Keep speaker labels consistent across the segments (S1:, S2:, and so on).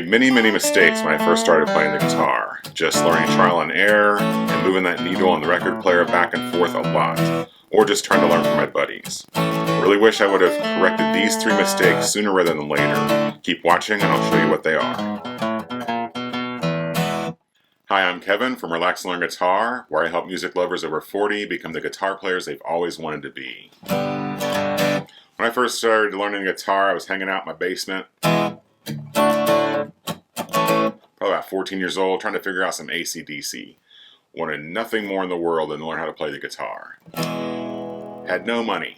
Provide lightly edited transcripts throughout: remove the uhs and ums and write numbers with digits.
S1: made many mistakes when I first started playing the guitar, just learning trial and error and moving that needle on the record player back and forth a lot, or just trying to learn from my buddies. Really wish I would have corrected these 3 mistakes sooner rather than later. Keep watching and I'll show you what they are. Hi, I'm Kevin from Relax and Learn Guitar, where I help music lovers over 40 become the guitar players they've always wanted to be. When I first started learning guitar, I was hanging out in my basement, probably about 14 years old, trying to figure out some AC/DC. Wanted nothing more in the world than to learn how to play the guitar. Had no money,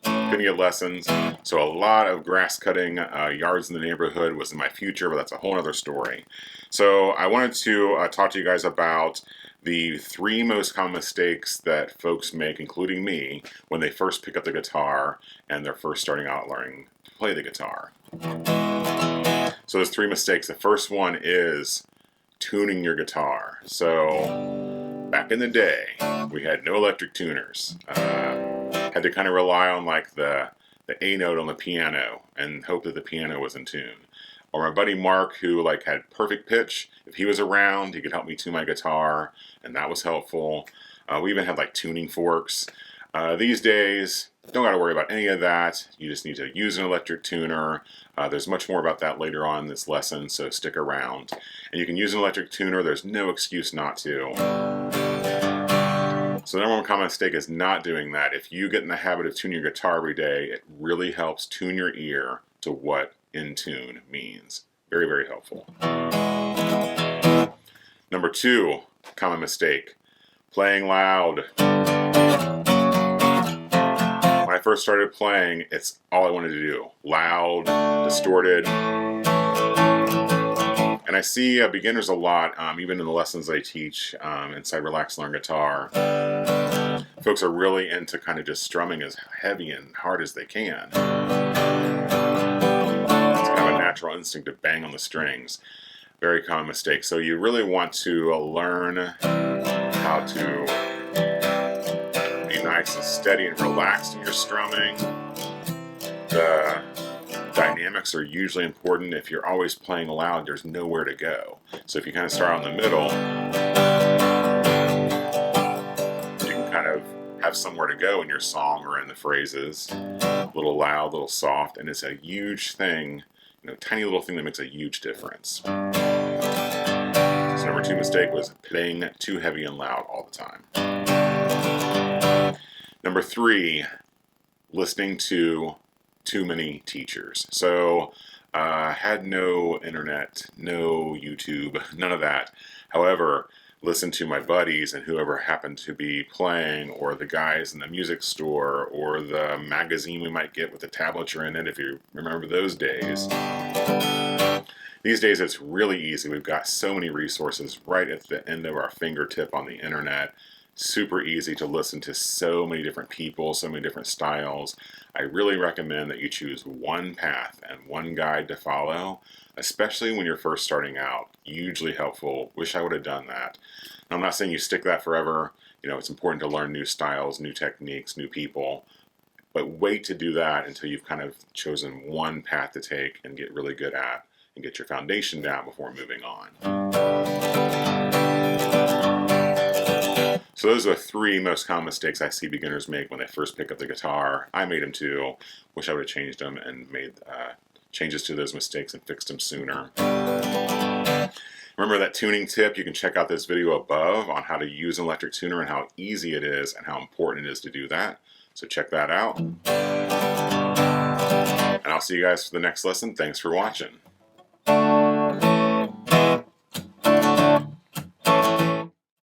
S1: couldn't get lessons, so a lot of grass cutting yards in the neighborhood was in my future, but that's a whole other story. So I wanted to talk to you guys about the 3 most common mistakes that folks make, including me, when they first pick up the guitar and they're first starting out learning to play the guitar. So there's 3 mistakes. The first one is tuning your guitar. So back in the day, we had no electric tuners. Had to kind of rely on like the A note on the piano and hope that the piano was in tune. Or my buddy Mark, who like had perfect pitch. If he was around, he could help me tune my guitar, and that was helpful. We even had like tuning forks. These days, don't got to worry about any of that. You just need to use an electric tuner. There's much more about that later on in this lesson, so stick around. And you can use an electric tuner. There's no excuse not to. So the number 1 common mistake is not doing that. If you get in the habit of tuning your guitar every day, it really helps tune your ear to what in tune means. Very helpful. Number 2 common mistake, playing loud. When I first started playing, it's all I wanted to do. Loud, distorted. And I see beginners a lot, even in the lessons I teach inside Relax and Learn Guitar. Folks are really into kind of just strumming as heavy and hard as they can. It's kind of a natural instinct to bang on the strings. Very common mistake. So you really want to learn how to be nice and steady and relaxed in your strumming. The dynamics are usually important. If you're always playing loud, there's nowhere to go. So if you kind of start on the middle, you can kind of have somewhere to go in your song or in the phrases. A little loud, a little soft, and it's a huge thing, tiny little thing that makes a huge difference. So number 2 mistake was playing too heavy and loud all the time. Number 3, listening to too many teachers. So had no internet, no YouTube, none of that. However, listen to my buddies and whoever happened to be playing, or the guys in the music store, or the magazine we might get with the tablature in it, if you remember those days. These days it's really easy. We've got so many resources right at the end of our fingertip on the internet. Super easy to listen to so many different people, so many different styles. I really recommend that you choose one path and one guide to follow, especially when you're first starting out. Hugely helpful. Wish I would have done that. And I'm not saying you stick that forever. It's important to learn new styles, new techniques, new people. But wait to do that until you've kind of chosen one path to take and get really good at and get your foundation down before moving on. So those are the 3 most common mistakes I see beginners make when they first pick up the guitar. I made them too. Wish I would have changed them and made changes to those mistakes and fixed them sooner. Remember that tuning tip? You can check out this video above on how to use an electric tuner and how easy it is and how important it is to do that. So check that out. And I'll see you guys for the next lesson. Thanks for watching.